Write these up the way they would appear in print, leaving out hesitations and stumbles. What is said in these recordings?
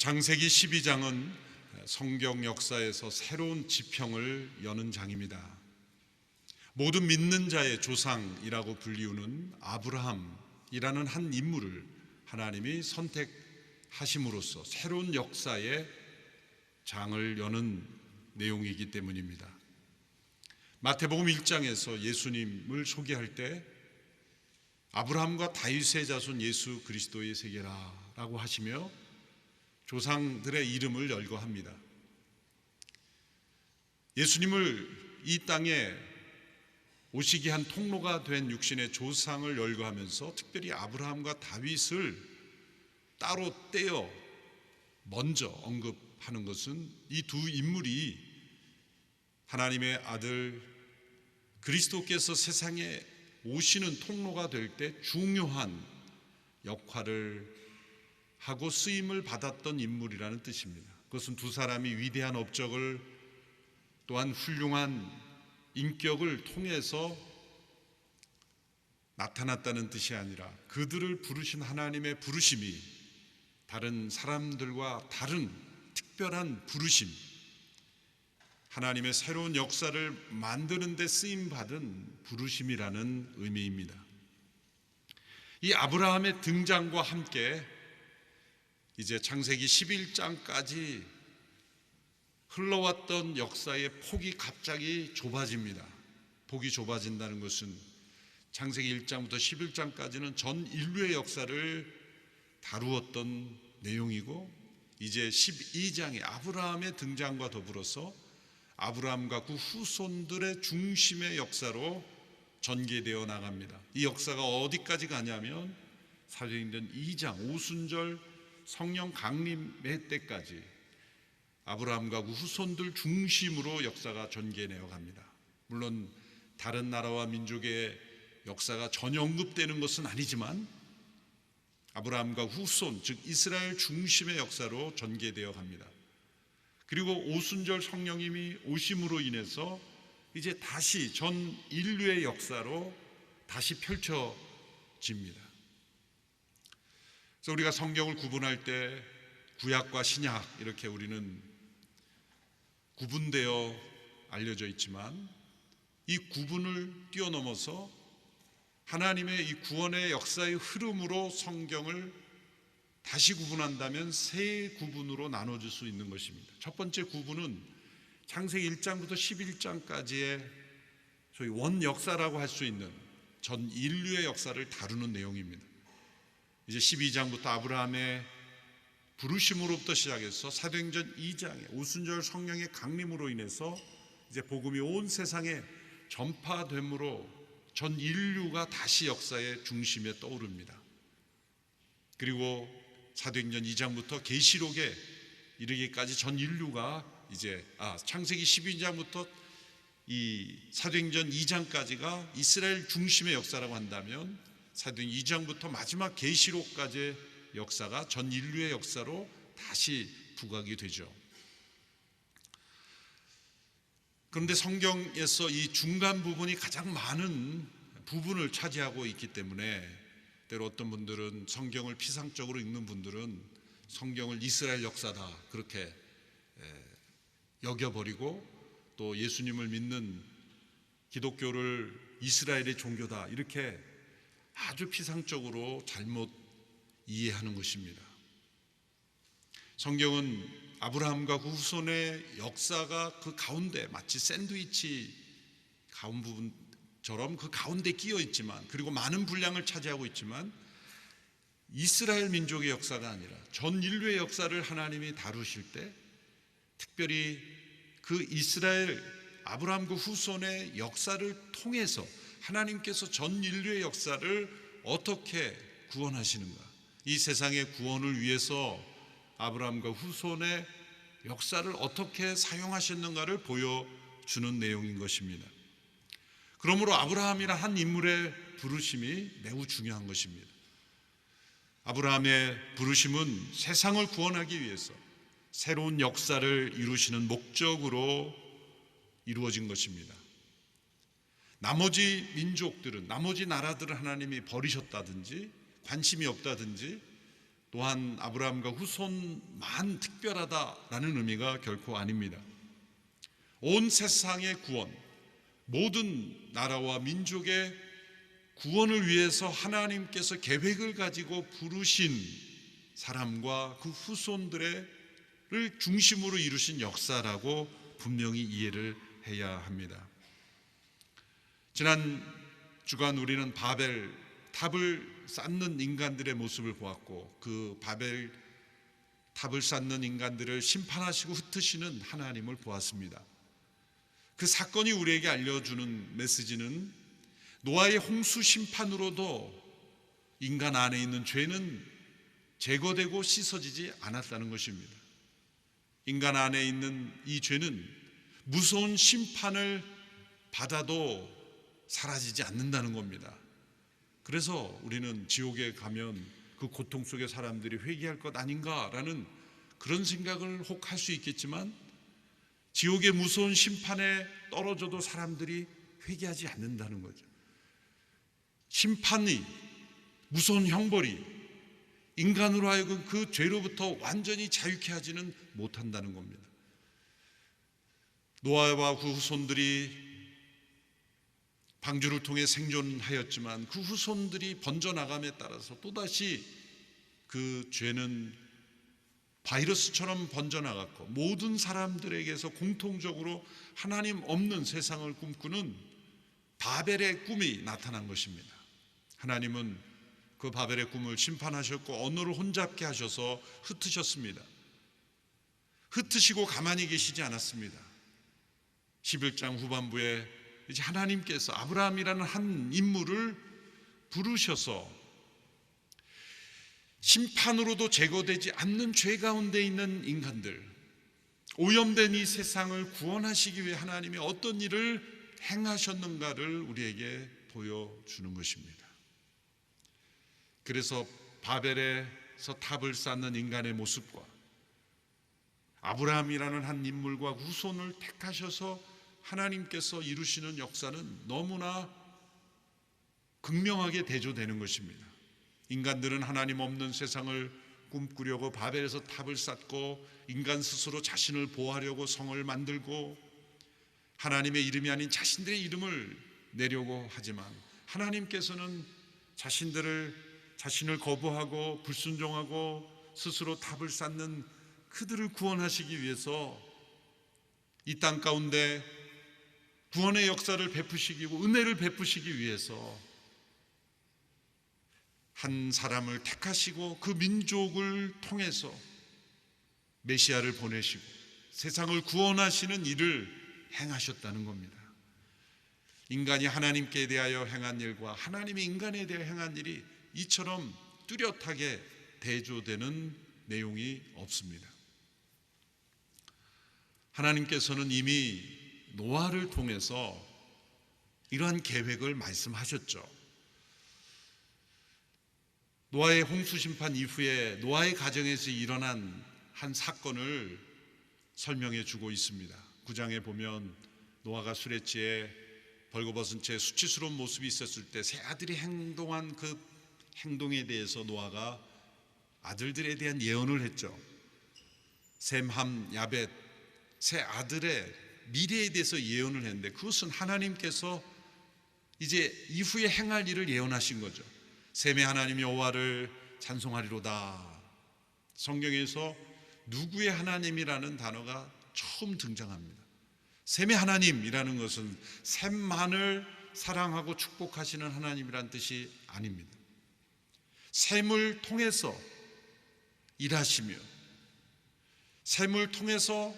창세기 12장은 성경 역사에서 새로운 지평을 여는 장입니다. 모든 믿는 자의 조상이라고 불리우는 아브라함이라는 한 인물을 하나님이 선택하심으로써 새로운 역사의 장을 여는 내용이기 때문입니다. 마태복음 1장에서 예수님을 소개할 때 아브라함과 다윗의 자손 예수 그리스도의 세계라라고 하시며 조상들의 이름을 열거합니다. 예수님을 이 땅에 오시게 한 통로가 된 육신의 조상을 열거하면서 특별히 아브라함과 다윗을 따로 떼어 먼저 언급하는 것은 이 두 인물이 하나님의 아들 그리스도께서 세상에 오시는 통로가 될 때 중요한 역할을 하고 쓰임을 받았던 인물이라는 뜻입니다. 그것은 두 사람이 위대한 업적을 또한 훌륭한 인격을 통해서 나타났다는 뜻이 아니라 그들을 부르신 하나님의 부르심이 다른 사람들과 다른 특별한 부르심, 하나님의 새로운 역사를 만드는 데 쓰임받은 부르심이라는 의미입니다. 이 아브라함의 등장과 함께 이제 창세기 11장까지 흘러왔던 역사의 폭이 갑자기 좁아집니다. 폭이 좁아진다는 것은 창세기 1장부터 11장까지는 전 인류의 역사를 다루었던 내용이고, 이제 12장의 아브라함의 등장과 더불어서 아브라함과 그 후손들의 중심의 역사로 전개되어 나갑니다. 이 역사가 어디까지 가냐면 사도행전 2장 오순절 성령 강림의 때까지 아브라함과 그 후손들 중심으로 역사가 전개되어 갑니다. 물론 다른 나라와 민족의 역사가 전혀 언급되는 것은 아니지만 아브라함과 후손, 즉 이스라엘 중심의 역사로 전개되어 갑니다. 그리고 오순절 성령님이 오심으로 인해서 이제 다시 전 인류의 역사로 다시 펼쳐집니다. 그래서 우리가 성경을 구분할 때 구약과 신약 이렇게 우리는 구분되어 알려져 있지만, 이 구분을 뛰어넘어서 하나님의 이 구원의 역사의 흐름으로 성경을 다시 구분한다면 세 구분으로 나눠줄 수 있는 것입니다. 첫 번째 구분은 창세기 1장부터 11장까지의 소위 원 역사라고 할 수 있는 전 인류의 역사를 다루는 내용입니다. 이제 12장부터 아브라함의 부르심으로부터 시작해서 사도행전 2장의 오순절 성령의 강림으로 인해서 이제 복음이 온 세상에 전파됨으로 전 인류가 다시 역사의 중심에 떠오릅니다. 그리고 사도행전 2장부터 계시록에 이르기까지 전 인류가 이제 창세기 12장부터 이 사도행전 2장까지가 이스라엘 중심의 역사라고 한다면 사도행전 2장부터 마지막 계시록까지의 역사가 전 인류의 역사로 다시 부각이 되죠. 그런데 성경에서 이 중간 부분이 가장 많은 부분을 차지하고 있기 때문에 때로 어떤 분들은 성경을 피상적으로 읽는 분들은 성경을 이스라엘 역사다 그렇게 여겨버리고, 또 예수님을 믿는 기독교를 이스라엘의 종교다 이렇게 아주 피상적으로 잘못 이해하는 것입니다. 성경은 아브라함과 그 후손의 역사가 그 가운데 마치 샌드위치 가운 부분처럼 그 가운데 끼어 있지만, 그리고 많은 분량을 차지하고 있지만 이스라엘 민족의 역사가 아니라 전 인류의 역사를 하나님이 다루실 때 특별히 그 이스라엘 아브라함 그 후손의 역사를 통해서 하나님께서 전 인류의 역사를 어떻게 구원하시는가, 이 세상의 구원을 위해서 아브라함과 후손의 역사를 어떻게 사용하셨는가를 보여주는 내용인 것입니다. 그러므로 아브라함이란 한 인물의 부르심이 매우 중요한 것입니다. 아브라함의 부르심은 세상을 구원하기 위해서 새로운 역사를 이루시는 목적으로 이루어진 것입니다. 나머지 민족들은, 나머지 나라들을 하나님이 버리셨다든지 관심이 없다든지 또한 아브라함과 후손만 특별하다라는 의미가 결코 아닙니다. 온 세상의 구원, 모든 나라와 민족의 구원을 위해서 하나님께서 계획을 가지고 부르신 사람과 그 후손들을 중심으로 이루신 역사라고 분명히 이해를 해야 합니다. 지난 주간 우리는 바벨 탑을 쌓는 인간들의 모습을 보았고, 그 바벨 탑을 쌓는 인간들을 심판하시고 흩으시는 하나님을 보았습니다. 그 사건이 우리에게 알려주는 메시지는 노아의 홍수 심판으로도 인간 안에 있는 죄는 제거되고 씻어지지 않았다는 것입니다. 인간 안에 있는 이 죄는 무서운 심판을 받아도 사라지지 않는다는 겁니다. 그래서 우리는 지옥에 가면 그 고통 속에 사람들이 회개할 것 아닌가라는 그런 생각을 혹 할 수 있겠지만, 지옥의 무서운 심판에 떨어져도 사람들이 회개하지 않는다는 거죠. 심판이, 무서운 형벌이 인간으로 하여금 그 죄로부터 완전히 자유케 하지는 못한다는 겁니다. 노아와 그 후손들이 방주를 통해 생존하였지만 그 후손들이 번져나감에 따라서 또다시 그 죄는 바이러스처럼 번져나갔고, 모든 사람들에게서 공통적으로 하나님 없는 세상을 꿈꾸는 바벨의 꿈이 나타난 것입니다. 하나님은 그 바벨의 꿈을 심판하셨고 언어를 혼잡게 하셔서 흩으셨습니다. 흩으시고 가만히 계시지 않았습니다. 11장 후반부에 이제 하나님께서 아브라함이라는 한 인물을 부르셔서 심판으로도 제거되지 않는 죄 가운데 있는 인간들, 오염된 이 세상을 구원하시기 위해 하나님이 어떤 일을 행하셨는가를 우리에게 보여주는 것입니다. 그래서 바벨에서 탑을 쌓는 인간의 모습과 아브라함이라는 한 인물과 후손을 택하셔서 하나님께서 이루시는 역사는 너무나 극명하게 대조되는 것입니다. 인간들은 하나님 없는 세상을 꿈꾸려고 바벨에서 탑을 쌓고, 인간 스스로 자신을 보호하려고 성을 만들고 하나님의 이름이 아닌 자신들의 이름을 내려고 하지만, 하나님께서는 자신을 거부하고 불순종하고 스스로 탑을 쌓는 그들을 구원하시기 위해서 이 땅 가운데 구원의 역사를 베푸시고 은혜를 베푸시기 위해서 한 사람을 택하시고 그 민족을 통해서 메시아를 보내시고 세상을 구원하시는 일을 행하셨다는 겁니다. 인간이 하나님께 대하여 행한 일과 하나님이 인간에 대하여 행한 일이 이처럼 뚜렷하게 대조되는 내용이 없습니다. 하나님께서는 이미 노아를 통해서 이러한 계획을 말씀하셨죠. 노아의 홍수 심판 이후에 노아의 가정에서 일어난 한 사건을 설명해 주고 있습니다. 9장에 보면 노아가 수레지에 벌거벗은 채 수치스러운 모습이 있었을 때 세 아들이 행동한 그 행동에 대해서 노아가 아들들에 대한 예언을 했죠. 셈, 함, 야벳 세 아들의 미래에 대해서 예언을 했는데, 그것은 하나님께서 이제 이후에 행할 일을 예언하신 거죠. 셈의 하나님 여호와를 찬송하리로다. 성경에서 누구의 하나님이라는 단어가 처음 등장합니다. 셈의 하나님이라는 것은 셈만을 사랑하고 축복하시는 하나님이란 뜻이 아닙니다. 셈을 통해서 일하시며 셈을 통해서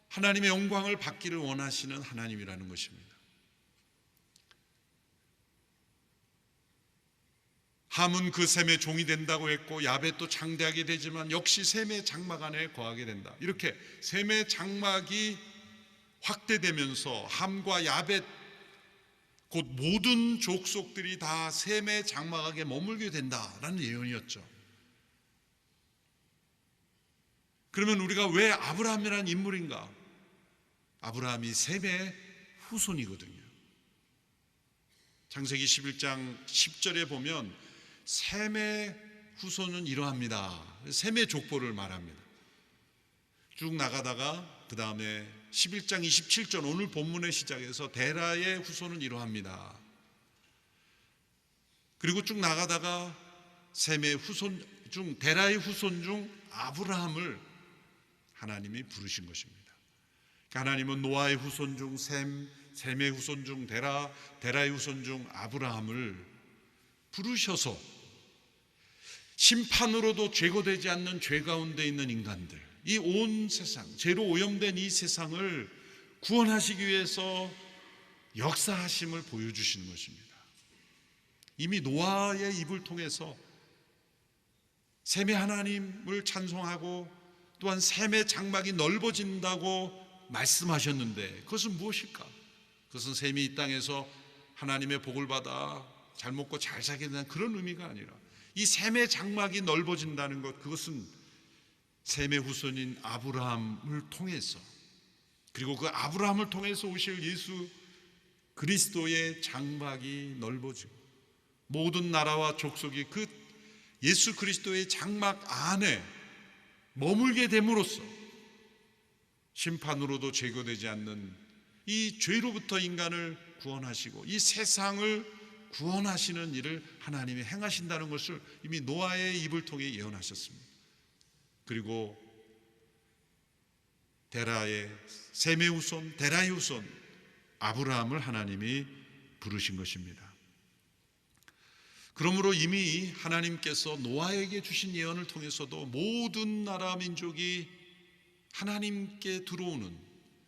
하나님의 영광을 받기를 원하시는 하나님이라는 것입니다. 함은 그 셈의 종이 된다고 했고, 야벳도 창대하게 되지만 역시 셈의 장막 안에 거하게 된다. 이렇게 셈의 장막이 확대되면서 함과 야벳, 곧 모든 족속들이 다 셈의 장막 안에 머물게 된다라는 예언이었죠. 그러면 우리가 왜 아브라함이라는 인물인가? 아브라함이 셈의 후손이거든요. 창세기 11장 10절에 보면 셈의 후손은 이러합니다. 셈의 족보를 말합니다. 쭉 나가다가 그 다음에 11장 27절 오늘 본문의 시작에서 데라의 후손은 이러합니다. 그리고 쭉 나가다가 셈의 후손 중 데라의 후손 중 아브라함을 하나님이 부르신 것입니다. 하나님은 노아의 후손 중 셈, 셈의 후손 중 데라, 데라의 후손 중 아브라함을 부르셔서 심판으로도 제거되지 않는 죄 가운데 있는 인간들, 이 온 세상, 죄로 오염된 이 세상을 구원하시기 위해서 역사하심을 보여주시는 것입니다. 이미 노아의 입을 통해서 셈의 하나님을 찬송하고 또한 셈의 장막이 넓어진다고 말씀하셨는데 그것은 무엇일까? 그것은 셈이 이 땅에서 하나님의 복을 받아 잘 먹고 잘 살게 된다는 그런 의미가 아니라 이 셈의 장막이 넓어진다는 것, 그것은 셈의 후손인 아브라함을 통해서, 그리고 그 아브라함을 통해서 오실 예수 그리스도의 장막이 넓어지고 모든 나라와 족속이 그 예수 그리스도의 장막 안에 머물게 됨으로써 심판으로도 제거되지 않는 이 죄로부터 인간을 구원하시고 이 세상을 구원하시는 일을 하나님이 행하신다는 것을 이미 노아의 입을 통해 예언하셨습니다. 그리고 데라의 셈의 후손, 데라의 후손 아브라함을 하나님이 부르신 것입니다. 그러므로 이미 하나님께서 노아에게 주신 예언을 통해서도 모든 나라 민족이 하나님께 들어오는,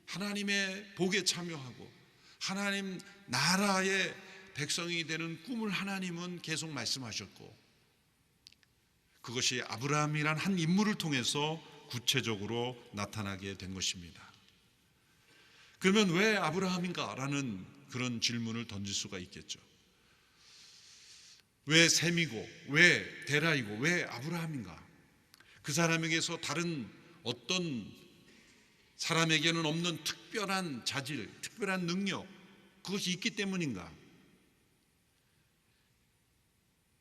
하나님의 복에 참여하고 하나님 나라의 백성이 되는 꿈을 하나님은 계속 말씀하셨고, 그것이 아브라함이란 한 인물을 통해서 구체적으로 나타나게 된 것입니다. 그러면 왜 아브라함인가? 라는 그런 질문을 던질 수가 있겠죠. 왜 셈이고 왜 데라이고 왜 아브라함인가? 그 사람에게서 다른 어떤 사람에게는 없는 특별한 자질, 특별한 능력, 그것이 있기 때문인가?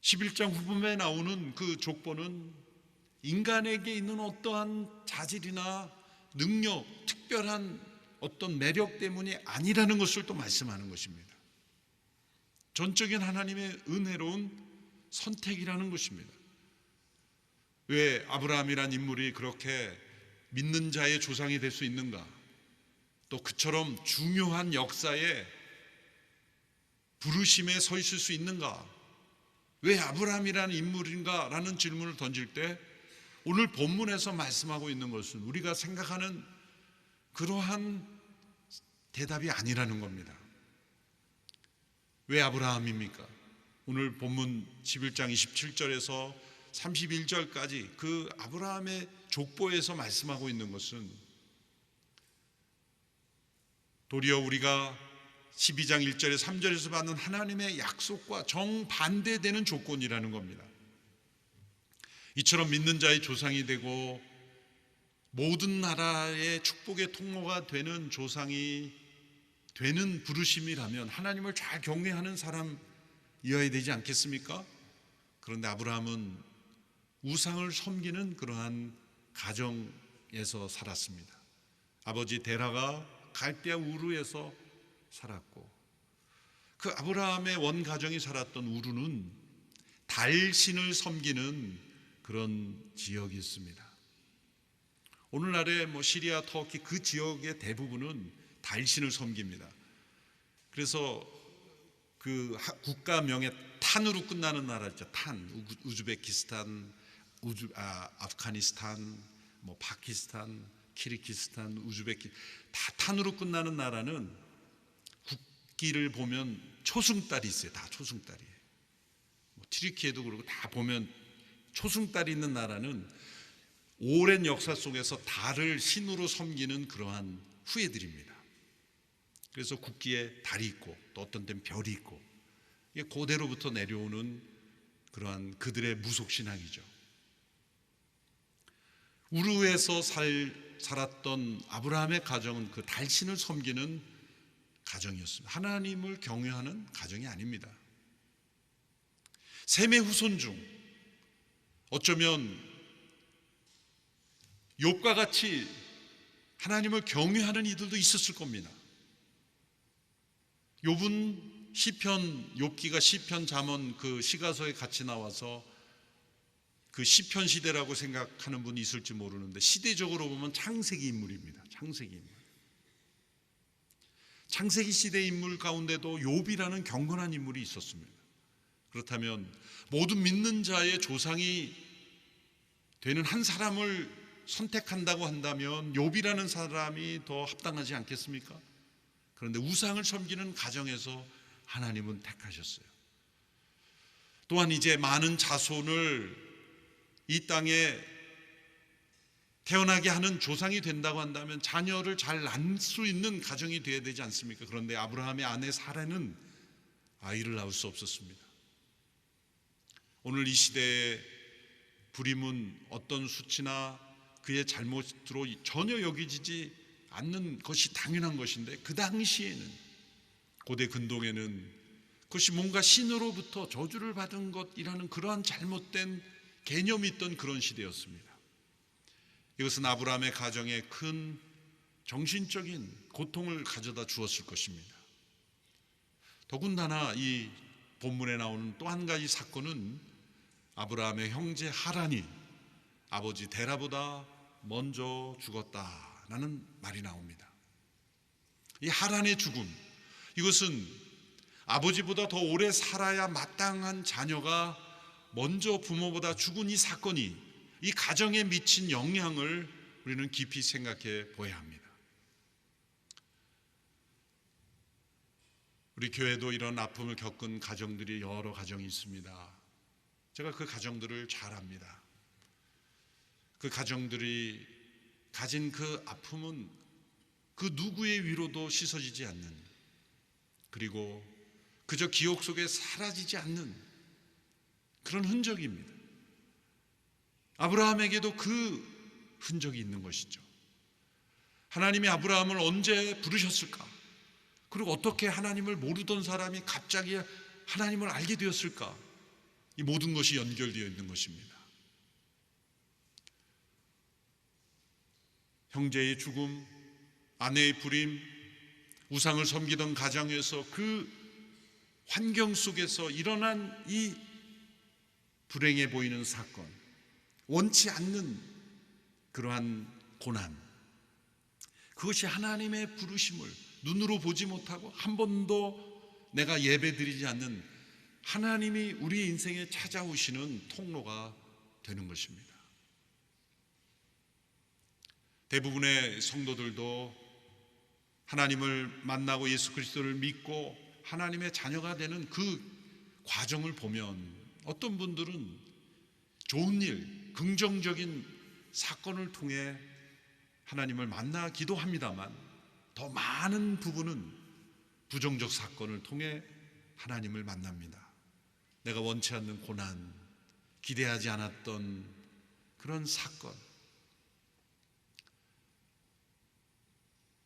11장 후반에 나오는 그 족보는 인간에게 있는 어떠한 자질이나 능력, 특별한 어떤 매력 때문이 아니라는 것을 또 말씀하는 것입니다. 전적인 하나님의 은혜로운 선택이라는 것입니다. 왜 아브라함이란 인물이 그렇게 믿는 자의 조상이 될 수 있는가? 또 그처럼 중요한 역사에 부르심에 서 있을 수 있는가? 왜 아브라함이라는 인물인가? 라는 질문을 던질 때 오늘 본문에서 말씀하고 있는 것은 우리가 생각하는 그러한 대답이 아니라는 겁니다. 왜 아브라함입니까? 오늘 본문 11장 27절에서 31절까지 그 아브라함의 족보에서 말씀하고 있는 것은 도리어 우리가 12장 1절에 3절에서 받는 하나님의 약속과 정반대되는 조건이라는 겁니다. 이처럼 믿는 자의 조상이 되고 모든 나라의 축복의 통로가 되는 조상이 되는 부르심이라면 하나님을 잘 경외하는 사람이어야 되지 않겠습니까? 그런데 아브라함은 우상을 섬기는 그러한 가정에서 살았습니다. 아버지 데라가 갈대아 우르에서 살았고, 그 아브라함의 원 가정이 살았던 우르는 달신을 섬기는 그런 지역이 있습니다. 오늘날의 시리아, 터키 그 지역의 대부분은 달신을 섬깁니다. 그래서 그 국가명에 탄으로 끝나는 나라 있죠. 탄, 우즈베키스탄, 아프가니스탄, 파키스탄, 키르기스탄, 우즈베키 다 탄으로 끝나는 나라는 국기를 보면 초승달이 있어요. 다 초승달이에요. 튀르키예도 그러고 다 보면 초승달이 있는 나라는 오랜 역사 속에서 달을 신으로 섬기는 그러한 후예들입니다. 그래서 국기에 달이 있고 또 어떤 때는 별이 있고, 이게 고대로부터 내려오는 그러한 그들의 무속신앙이죠. 우르에서 살았던 아브라함의 가정은 그 달신을 섬기는 가정이었습니다. 하나님을 경외하는 가정이 아닙니다. 셈의 후손 중 어쩌면 욥과 같이 하나님을 경외하는 이들도 있었을 겁니다. 욥은 시편, 욥기가 시편, 잠언 그 시가서에 같이 나와서 그 시편 시대라고 생각하는 분이 있을지 모르는데, 시대적으로 보면 창세기 인물입니다. 창세기 인물. 창세기 시대 인물 가운데도 욥이라는 경건한 인물이 있었습니다. 그렇다면 모든 믿는 자의 조상이 되는 한 사람을 선택한다고 한다면 욥이라는 사람이 더 합당하지 않겠습니까? 그런데 우상을 섬기는 가정에서 하나님은 택하셨어요. 또한 이제 많은 자손을 이 땅에 태어나게 하는 조상이 된다고 한다면 자녀를 잘 낳을 수 있는 가정이 되어야 되지 않습니까? 그런데 아브라함의 아내 사라는 아이를 낳을 수 없었습니다. 오늘 이 시대의 불임은 어떤 수치나 그의 잘못으로 전혀 여기지지 않는 것이 당연한 것인데, 그 당시에는, 고대 근동에는 그것이 뭔가 신으로부터 저주를 받은 것이라는 그러한 잘못된 개념이 있던 그런 시대였습니다. 이것은 아브라함의 가정에 큰 정신적인 고통을 가져다 주었을 것입니다. 더군다나 이 본문에 나오는 또 한 가지 사건은 아브라함의 형제 하란이 아버지 데라보다 먼저 죽었다라는 말이 나옵니다. 이 하란의 죽음, 이것은 아버지보다 더 오래 살아야 마땅한 자녀가 먼저 부모보다 죽은 이 사건이 이 가정에 미친 영향을 우리는 깊이 생각해 보아야 합니다. 우리 교회도 이런 아픔을 겪은 가정들이 여러 가정이 있습니다. 제가 그 가정들을 잘 압니다. 그 가정들이 가진 그 아픔은 그 누구의 위로도 씻어지지 않는, 그리고 그저 기억 속에 사라지지 않는 그런 흔적입니다. 아브라함에게도 그 흔적이 있는 것이죠. 하나님이 아브라함을 언제 부르셨을까? 그리고 어떻게 하나님을 모르던 사람이 갑자기 하나님을 알게 되었을까? 이 모든 것이 연결되어 있는 것입니다. 형제의 죽음, 아내의 불임, 우상을 섬기던 가정에서 그 환경 속에서 일어난 이 불행해 보이는 사건, 원치 않는 그러한 고난, 그것이 하나님의 부르심을 눈으로 보지 못하고 한 번도 내가 예배드리지 않는 하나님이 우리 인생에 찾아오시는 통로가 되는 것입니다. 대부분의 성도들도 하나님을 만나고 예수 그리스도를 믿고 하나님의 자녀가 되는 그 과정을 보면 어떤 분들은 좋은 일, 긍정적인 사건을 통해 하나님을 만나기도 합니다만, 더 많은 부분은 부정적 사건을 통해 하나님을 만납니다. 내가 원치 않는 고난, 기대하지 않았던 그런 사건,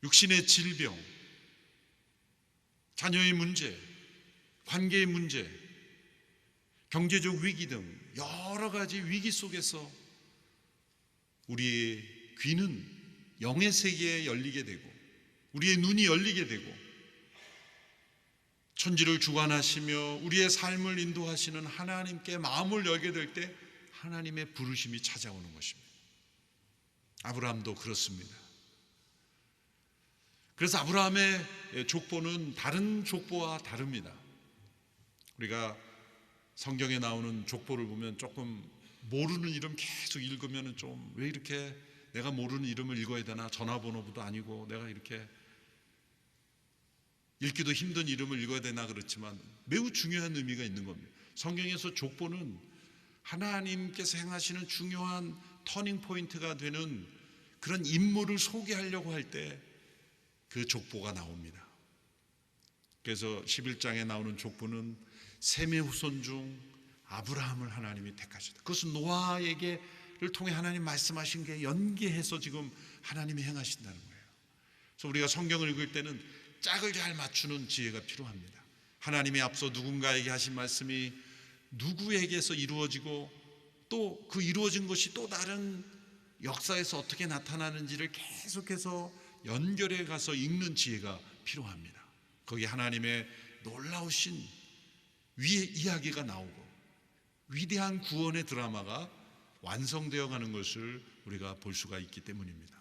육신의 질병, 자녀의 문제, 관계의 문제, 경제적 위기 등 여러 가지 위기 속에서 우리의 귀는 영의 세계에 열리게 되고 우리의 눈이 열리게 되고 천지를 주관하시며 우리의 삶을 인도하시는 하나님께 마음을 열게 될 때 하나님의 부르심이 찾아오는 것입니다. 아브라함도 그렇습니다. 그래서 아브라함의 족보는 다른 족보와 다릅니다. 우리가 성경에 나오는 족보를 보면 조금 모르는 이름 계속 읽으면 좀 왜 이렇게 내가 모르는 이름을 읽어야 되나, 전화번호도 아니고 내가 이렇게 읽기도 힘든 이름을 읽어야 되나, 그렇지만 매우 중요한 의미가 있는 겁니다. 성경에서 족보는 하나님께서 행하시는 중요한 터닝 포인트가 되는 그런 인물을 소개하려고 할 때 그 족보가 나옵니다. 그래서 11장에 나오는 족보는 셈의 후손 중 아브라함을 하나님이 택하셨다. 그것은 노아에게를 통해 하나님 말씀하신 게 연계해서 지금 하나님이 행하신다는 거예요. 그래서 우리가 성경을 읽을 때는 짝을 잘 맞추는 지혜가 필요합니다. 하나님이 앞서 누군가에게 하신 말씀이 누구에게서 이루어지고 또 그 이루어진 것이 또 다른 역사에서 어떻게 나타나는지를 계속해서 연결해 가서 읽는 지혜가 필요합니다. 거기 하나님의 놀라우신 위의 이야기가 나오고 위대한 구원의 드라마가 완성되어 가는 것을 우리가 볼 수가 있기 때문입니다.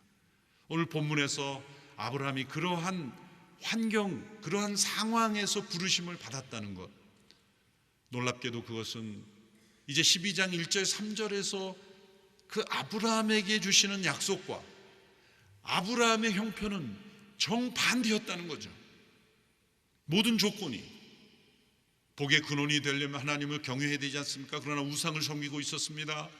오늘 본문에서 아브라함이 그러한 환경, 그러한 상황에서 부르심을 받았다는 것, 놀랍게도 그것은 이제 12장 1절 3절에서 그 아브라함에게 주시는 약속과 아브라함의 형편은 정반대였다는 거죠. 모든 조건이 복의 근원이 되려면 하나님을 경외해야 되지 않습니까? 그러나 우상을 섬기고 있었습니다.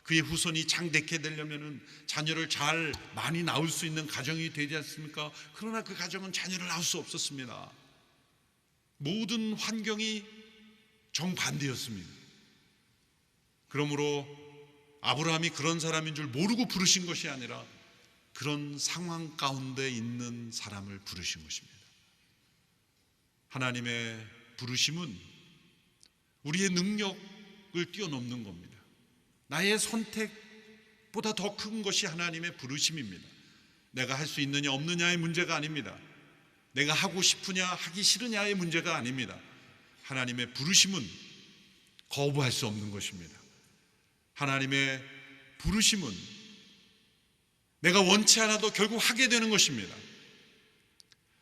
그의 후손이 장대케 되려면 자녀를 잘 많이 낳을 수 있는 가정이 되지 않습니까? 그러나 그 가정은 자녀를 낳을 수 없었습니다. 모든 환경이 정반대였습니다. 그러므로 아브라함이 그런 사람인 줄 모르고 부르신 것이 아니라 그런 상황 가운데 있는 사람을 부르신 것입니다. 하나님의 부르심은 우리의 능력을 뛰어넘는 겁니다. 나의 선택보다 더 큰 것이 하나님의 부르심입니다. 내가 할 수 있느냐 없느냐의 문제가 아닙니다. 내가 하고 싶으냐 하기 싫으냐의 문제가 아닙니다. 하나님의 부르심은 거부할 수 없는 것입니다. 하나님의 부르심은 내가 원치 않아도 결국 하게 되는 것입니다.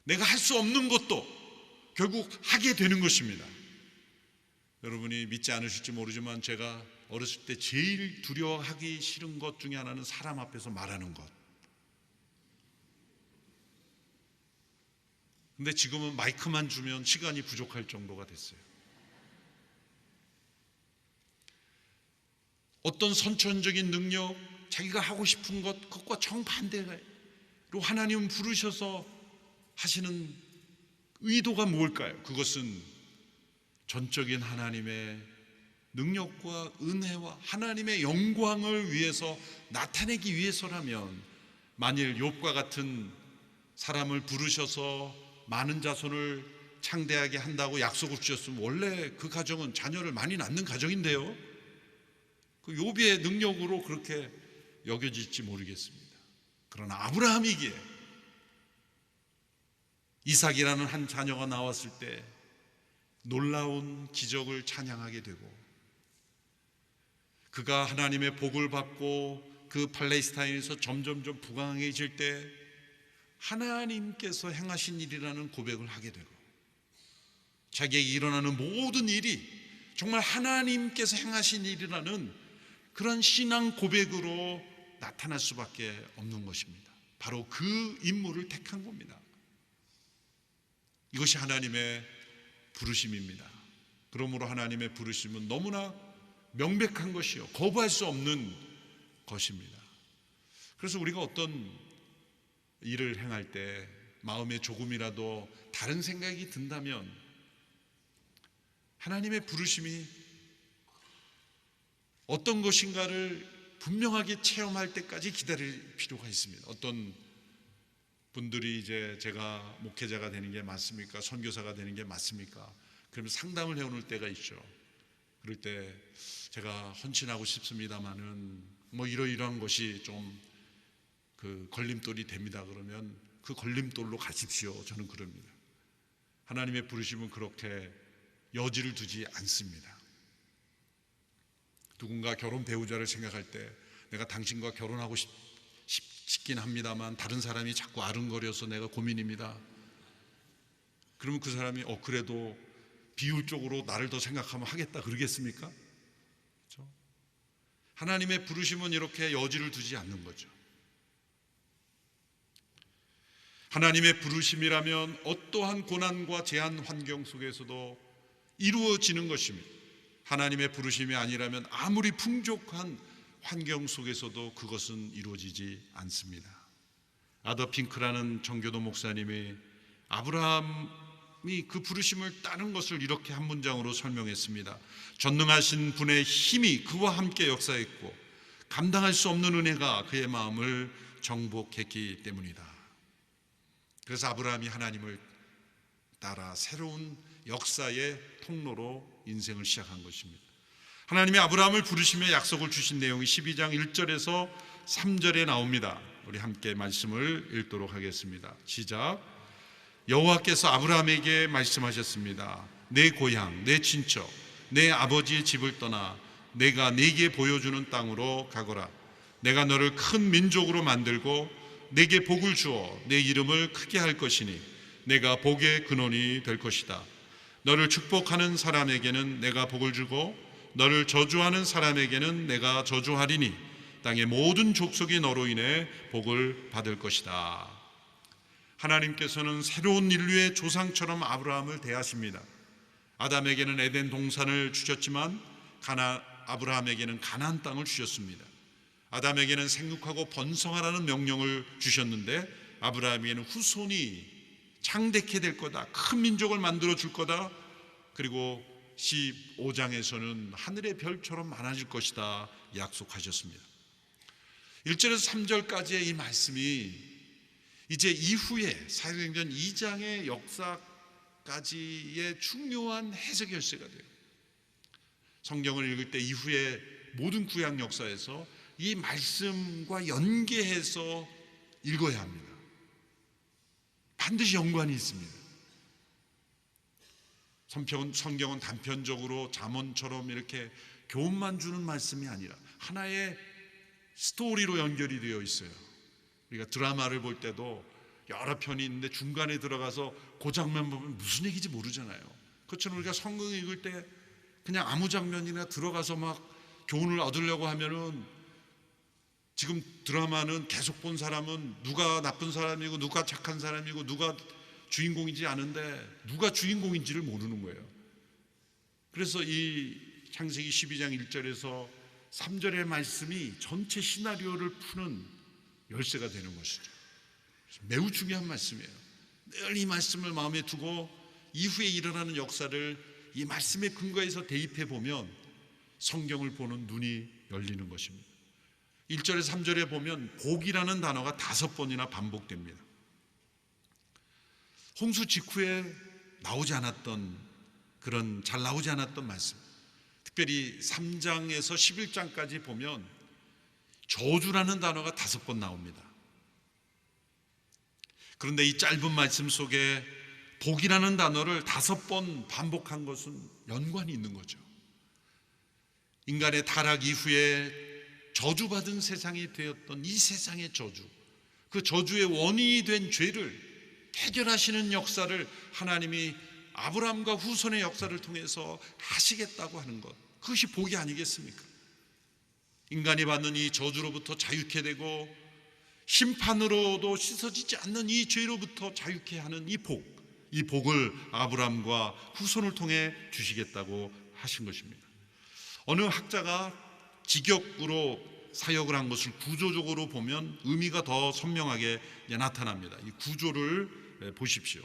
내가 할 수 없는 것도 결국 하게 되는 것입니다. 여러분이 믿지 않으실지 모르지만 제가 어렸을 때 제일 두려워하기 싫은 것 중에 하나는 사람 앞에서 말하는 것. 근데 지금은 마이크만 주면 시간이 부족할 정도가 됐어요. 어떤 선천적인 능력, 자기가 하고 싶은 것, 그것과 정반대로 하나님은 부르셔서 하시는 의도가 뭘까요? 그것은 전적인 하나님의 능력과 은혜와 하나님의 영광을 위해서 나타내기 위해서라면, 만일 욥과 같은 사람을 부르셔서 많은 자손을 창대하게 한다고 약속을 주셨으면 원래 그 가정은 자녀를 많이 낳는 가정인데요, 그 욥의 능력으로 그렇게 여겨질지 모르겠습니다. 그러나 아브라함이기에 이삭이라는 한 자녀가 나왔을 때 놀라운 기적을 찬양하게 되고, 그가 하나님의 복을 받고 그 팔레스타인에서 점점점 부강해질 때 하나님께서 행하신 일이라는 고백을 하게 되고, 자기에게 일어나는 모든 일이 정말 하나님께서 행하신 일이라는 그런 신앙 고백으로 나타날 수밖에 없는 것입니다. 바로 그 인물을 택한 겁니다. 이것이 하나님의 부르심입니다. 그러므로 하나님의 부르심은 너무나 명백한 것이요, 거부할 수 없는 것입니다. 그래서 우리가 어떤 일을 행할 때 마음에 조금이라도 다른 생각이 든다면 하나님의 부르심이 어떤 것인가를 분명하게 체험할 때까지 기다릴 필요가 있습니다. 어떤 분들이 이제 제가 목회자가 되는 게 맞습니까? 선교사가 되는 게 맞습니까? 그러면 상담을 해오는 때가 있죠. 그럴 때 제가 헌신하고 싶습니다마는 뭐 이러이러한 것이 좀 그 걸림돌이 됩니다. 그러면 그 걸림돌로 가십시오. 저는 그럽니다. 하나님의 부르심은 그렇게 여지를 두지 않습니다. 누군가 결혼 배우자를 생각할 때 내가 당신과 결혼하고 싶긴 합니다만 다른 사람이 자꾸 아른거려서 내가 고민입니다. 그러면 그 사람이 그래도 비율적으로 나를 더 생각하면 하겠다 그러겠습니까? 그렇죠? 하나님의 부르심은 이렇게 여지를 두지 않는 거죠. 하나님의 부르심이라면 어떠한 고난과 제한 환경 속에서도 이루어지는 것입니다. 하나님의 부르심이 아니라면 아무리 풍족한 환경 속에서도 그것은 이루어지지 않습니다. 아더 핑크라는 정교도 목사님이 아브라함이 그 부르심을 따른 것을 이렇게 한 문장으로 설명했습니다. 전능하신 분의 힘이 그와 함께 역사했고 감당할 수 없는 은혜가 그의 마음을 정복했기 때문이다. 그래서 아브라함이 하나님을 따라 새로운 역사의 통로로 인생을 시작한 것입니다. 하나님이 아브라함을 부르시며 약속을 주신 내용이 12장 1절에서 3절에 나옵니다. 우리 함께 말씀을 읽도록 하겠습니다. 시작. 여호와께서 아브라함에게 말씀하셨습니다. 내 고향, 내 친척, 내 아버지의 집을 떠나 내가 네게 보여주는 땅으로 가거라. 내가 너를 큰 민족으로 만들고 내게 복을 주어 내 이름을 크게 할 것이니 내가 복의 근원이 될 것이다. 너를 축복하는 사람에게는 내가 복을 주고 너를 저주하는 사람에게는 내가 저주하리니 땅의 모든 족속이 너로 인해 복을 받을 것이다. 하나님께서는 새로운 인류의 조상처럼 아브라함을 대하십니다. 아담에게는 에덴 동산을 주셨지만 아브라함에게는 가나안 땅을 주셨습니다. 아담에게는 생육하고 번성하라는 명령을 주셨는데 아브라함에게는 후손이 창대케 될 거다, 큰 민족을 만들어 줄 거다, 그리고 15장에서는 하늘의 별처럼 많아질 것이다 약속하셨습니다. 1절에서 3절까지의 이 말씀이 이제 이후에 사도행전 2장의 역사까지의 중요한 해석 열쇠가 돼요. 성경을 읽을 때 이후에 모든 구약 역사에서 이 말씀과 연계해서 읽어야 합니다. 반드시 연관이 있습니다. 성경은 단편적으로 잠언처럼 이렇게 교훈만 주는 말씀이 아니라 하나의 스토리로 연결이 되어 있어요. 우리가 드라마를 볼 때도 여러 편이 있는데 중간에 들어가서 그 장면 보면 무슨 얘기인지 모르잖아요. 그렇지만 우리가 성경 읽을 때 그냥 아무 장면이나 들어가서 막 교훈을 얻으려고 하면은, 지금 드라마는 계속 본 사람은 누가 나쁜 사람이고 누가 착한 사람이고 누가 주인공이지 않은데 누가 주인공인지를 모르는 거예요. 그래서 이 창세기 12장 1절에서 3절의 말씀이 전체 시나리오를 푸는 열쇠가 되는 것이죠. 매우 중요한 말씀이에요. 늘 이 말씀을 마음에 두고 이후에 일어나는 역사를 이 말씀의 근거에서 대입해 보면 성경을 보는 눈이 열리는 것입니다. 1절에서 3절에 보면 복이라는 단어가 5번이나 반복됩니다. 홍수 직후에 나오지 않았던, 그런 잘 나오지 않았던 말씀, 특별히 3장에서 11장까지 보면 저주라는 단어가 5번 나옵니다. 그런데 이 짧은 말씀 속에 복이라는 단어를 5번 반복한 것은 연관이 있는 거죠. 인간의 타락 이후에 저주받은 세상이 되었던 이 세상의 저주, 그 저주의 원인이 된 죄를 해결하시는 역사를 하나님이 아브라함과 후손의 역사를 통해서 하시겠다고 하는 것, 그것이 복이 아니겠습니까? 인간이 받는 이 저주로부터 자유케 되고 심판으로도 씻어지지 않는 이 죄로부터 자유케 하는 이 복을 아브라함과 후손을 통해 주시겠다고 하신 것입니다. 어느 학자가 직역으로 사역을 한 것을 구조적으로 보면 의미가 더 선명하게 나타납니다. 이 구조를 보십시오.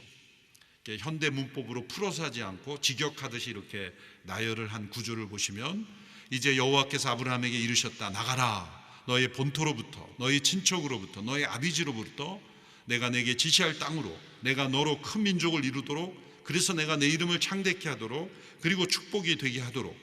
현대 문법으로 풀어서 하지 않고 직역하듯이 이렇게 나열을 한 구조를 보시면, 이제 여호와께서 아브라함에게 이르셨다. 나가라. 너의 본토로부터, 너의 친척으로부터, 너의 아비지로부터 내가 내게 지시할 땅으로 내가 너로 큰 민족을 이루도록, 그래서 내가 내 이름을 창대케 하도록, 그리고 축복이 되게 하도록,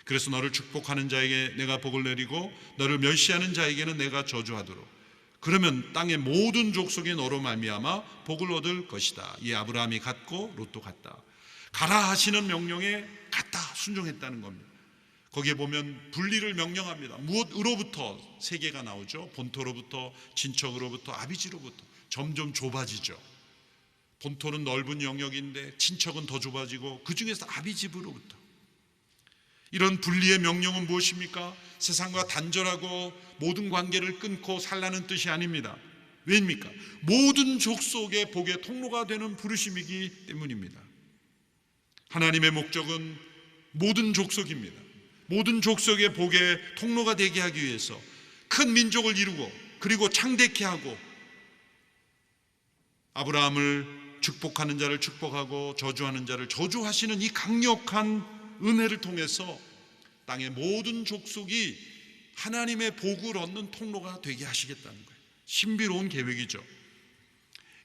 그래서 너를 축복하는 자에게 내가 복을 내리고 너를 멸시하는 자에게는 내가 저주하도록, 그러면 땅의 모든 족속이 너로 말미암아 복을 얻을 것이다. 이 아브라함이 갔고 롯도 갔다. 가라 하시는 명령에 갔다 순종했다는 겁니다. 거기에 보면 분리를 명령합니다. 무엇으로부터 세계가 나오죠? 본토로부터, 친척으로부터, 아비지로부터. 점점 좁아지죠. 본토는 넓은 영역인데 친척은 더 좁아지고 그 중에서 아비집으로부터. 이런 분리의 명령은 무엇입니까? 세상과 단절하고 모든 관계를 끊고 살라는 뜻이 아닙니다. 왜입니까? 모든 족속의 복의 통로가 되는 부르심이기 때문입니다. 하나님의 목적은 모든 족속입니다. 모든 족속의 복의 통로가 되게 하기 위해서 큰 민족을 이루고 그리고 창대케 하고, 아브라함을 축복하는 자를 축복하고 저주하는 자를 저주하시는 이 강력한 은혜를 통해서 땅의 모든 족속이 하나님의 복을 얻는 통로가 되게 하시겠다는 거예요. 신비로운 계획이죠.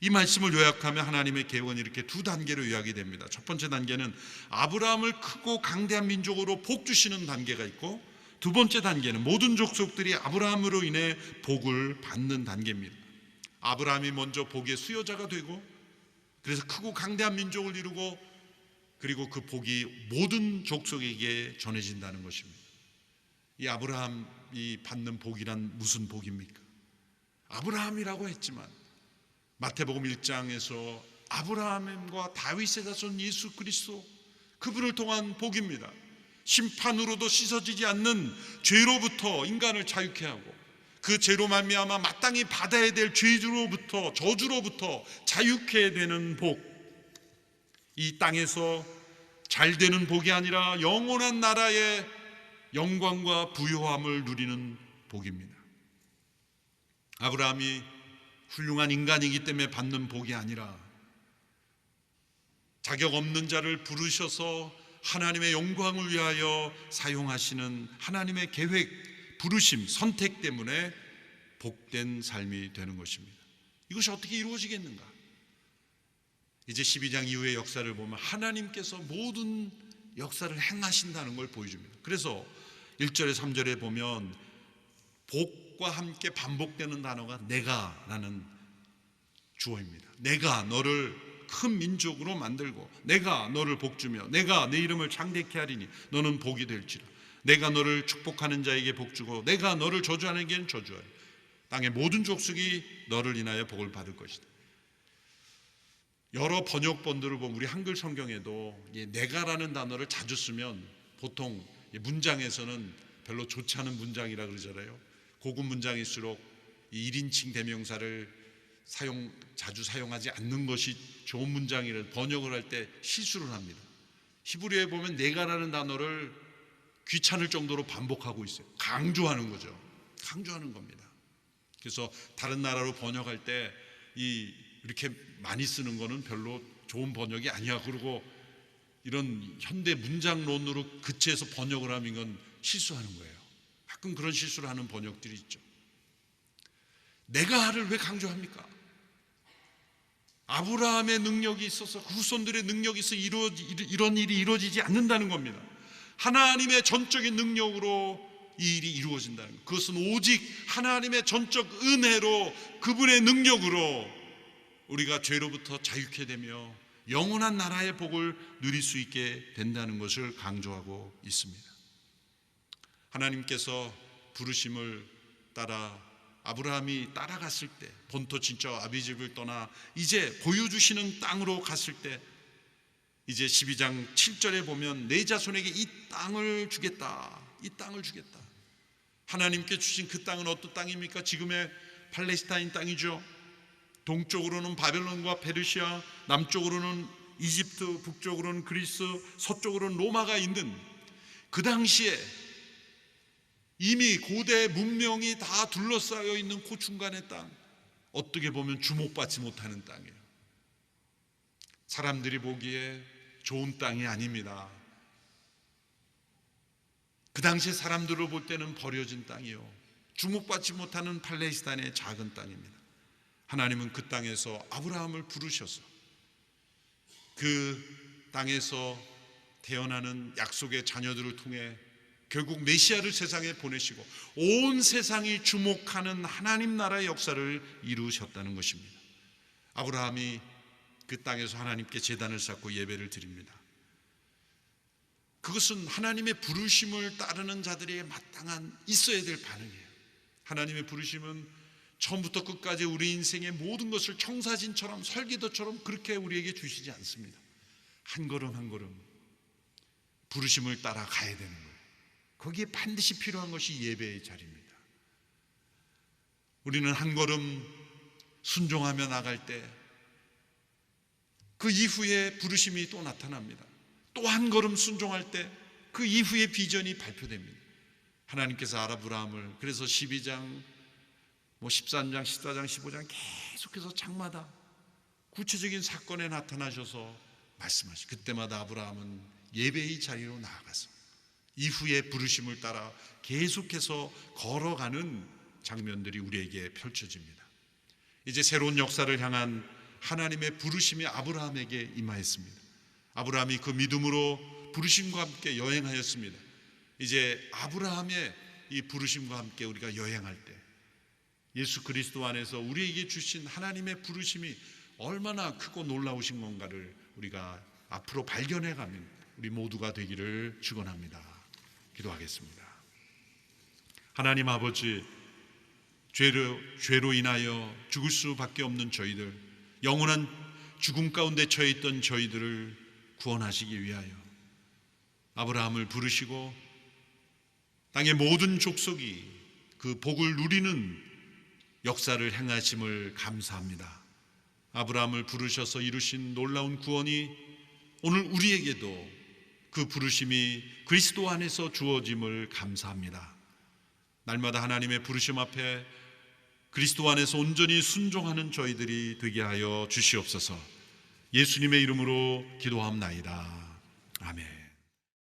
이 말씀을 요약하면 하나님의 계획은 이렇게 두 단계로 요약이 됩니다. 첫 번째 단계는 아브라함을 크고 강대한 민족으로 복 주시는 단계가 있고, 두 번째 단계는 모든 족속들이 아브라함으로 인해 복을 받는 단계입니다. 아브라함이 먼저 복의 수요자가 되고, 그래서 크고 강대한 민족을 이루고, 그리고 그 복이 모든 족속에게 전해진다는 것입니다. 이 아브라함이 받는 복이란 무슨 복입니까? 아브라함이라고 했지만 마태복음 1장에서 아브라함과 다윗의 자손 예수 그리스도, 그분을 통한 복입니다. 심판으로도 씻어지지 않는 죄로부터 인간을 자유케 하고, 그 죄로 말미암아 마땅히 받아야 될 죄로부터, 저주로부터 자유케 되는 복, 이 땅에서 잘 되는 복이 아니라 영원한 나라의 영광과 부요함을 누리는 복입니다. 아브라함이 훌륭한 인간이기 때문에 받는 복이 아니라 자격 없는 자를 부르셔서 하나님의 영광을 위하여 사용하시는 하나님의 계획, 부르심, 선택 때문에 복된 삶이 되는 것입니다. 이것이 어떻게 이루어지겠는가? 이제 12장 이후의 역사를 보면 하나님께서 모든 역사를 행하신다는 걸 보여줍니다. 그래서 1절에 3절에 보면 복과 함께 반복되는 단어가 내가라는 주어입니다. 내가 너를 큰 민족으로 만들고, 내가 너를 복주며, 내가 내 이름을 창대케 하리니 너는 복이 될지라. 내가 너를 축복하는 자에게 복주고, 내가 너를 저주하는 자에게는 저주하리. 땅의 모든 족속이 너를 인하여 복을 받을 것이다. 여러 번역본들을 보면 우리 한글 성경에도 내가라는 단어를 자주 쓰면 보통 문장에서는 별로 좋지 않은 문장이라 그러잖아요. 고급 문장일수록 이 1인칭 대명사를 자주 사용하지 않는 것이 좋은 문장이라 번역을 할 때 실수를 합니다. 히브리어에 보면 내가라는 단어를 귀찮을 정도로 반복하고 있어요. 강조하는 거죠. 강조하는 겁니다. 그래서 다른 나라로 번역할 때 이렇게 많이 쓰는 거는 별로 좋은 번역이 아니야. 그리고 이런 현대 문장론으로 그치해서 번역을 하면 이건 실수하는 거예요. 가끔 그런 실수를 하는 번역들이 있죠. 내가를 왜 강조합니까? 아브라함의 능력이 있어서, 그 후손들의 능력이 있어 이런 일이 이루어지지 않는다는 겁니다. 하나님의 전적인 능력으로 이 일이 이루어진다는 것. 그것은 오직 하나님의 전적 은혜로, 그분의 능력으로 우리가 죄로부터 자유케 되며 영원한 나라의 복을 누릴 수 있게 된다는 것을 강조하고 있습니다. 하나님께서 부르심을 따라 아브라함이 따라갔을 때, 본토 친척 아비집을 떠나 이제 보여주시는 땅으로 갔을 때, 이제 12장 7절에 보면 내 자손에게 이 땅을 주겠다, 이 땅을 주겠다. 하나님께 주신 그 땅은 어떤 땅입니까? 지금의 팔레스타인 땅이죠. 동쪽으로는 바벨론과 페르시아, 남쪽으로는 이집트, 북쪽으로는 그리스, 서쪽으로는 로마가 있는, 그 당시에 이미 고대 문명이 다 둘러싸여 있는 그 중간의 땅, 어떻게 보면 주목받지 못하는 땅이에요. 사람들이 보기에 좋은 땅이 아닙니다. 그 당시 사람들을 볼 때는 버려진 땅이요, 주목받지 못하는 팔레스타인의 작은 땅입니다. 하나님은 그 땅에서 아브라함을 부르셔서 그 땅에서 태어나는 약속의 자녀들을 통해 결국 메시아를 세상에 보내시고 온 세상이 주목하는 하나님 나라의 역사를 이루셨다는 것입니다. 아브라함이 그 땅에서 하나님께 제단을 쌓고 예배를 드립니다. 그것은 하나님의 부르심을 따르는 자들에게 마땅한 있어야 될 반응이에요. 하나님의 부르심은 처음부터 끝까지 우리 인생의 모든 것을 청사진처럼, 설계도처럼 그렇게 우리에게 주시지 않습니다. 한 걸음 한 걸음 부르심을 따라 가야 되는 거예요. 거기에 반드시 필요한 것이 예배의 자리입니다. 우리는 한 걸음 순종하며 나갈 때 그 이후에 부르심이 또 나타납니다. 또 한 걸음 순종할 때 그 이후에 비전이 발표됩니다. 하나님께서 아브라함을, 그래서 12장 13장, 14장, 15장 계속해서 장마다 구체적인 사건에 나타나셔서 말씀하시고, 그때마다 아브라함은 예배의 자리로 나아가서 이후에 부르심을 따라 계속해서 걸어가는 장면들이 우리에게 펼쳐집니다. 이제 새로운 역사를 향한 하나님의 부르심이 아브라함에게 임하였습니다. 아브라함이 그 믿음으로 부르심과 함께 여행하였습니다. 이제 아브라함의 이 부르심과 함께 우리가 여행할 때 예수 그리스도 안에서 우리에게 주신 하나님의 부르심이 얼마나 크고 놀라우신 건가를 우리가 앞으로 발견해가는 우리 모두가 되기를 축원합니다. 기도하겠습니다. 하나님 아버지, 죄로 인하여 죽을 수밖에 없는 저희들, 영원한 죽음 가운데 처해 있던 저희들을 구원하시기 위하여 아브라함을 부르시고 땅의 모든 족속이 그 복을 누리는 역사를 행하심을 감사합니다. 아브라함을 부르셔서 이루신 놀라운 구원이 오늘 우리에게도 그 부르심이 그리스도 안에서 주어짐을 감사합니다. 날마다 하나님의 부르심 앞에 그리스도 안에서 온전히 순종하는 저희들이 되게 하여 주시옵소서. 예수님의 이름으로 기도합나이다. 아멘.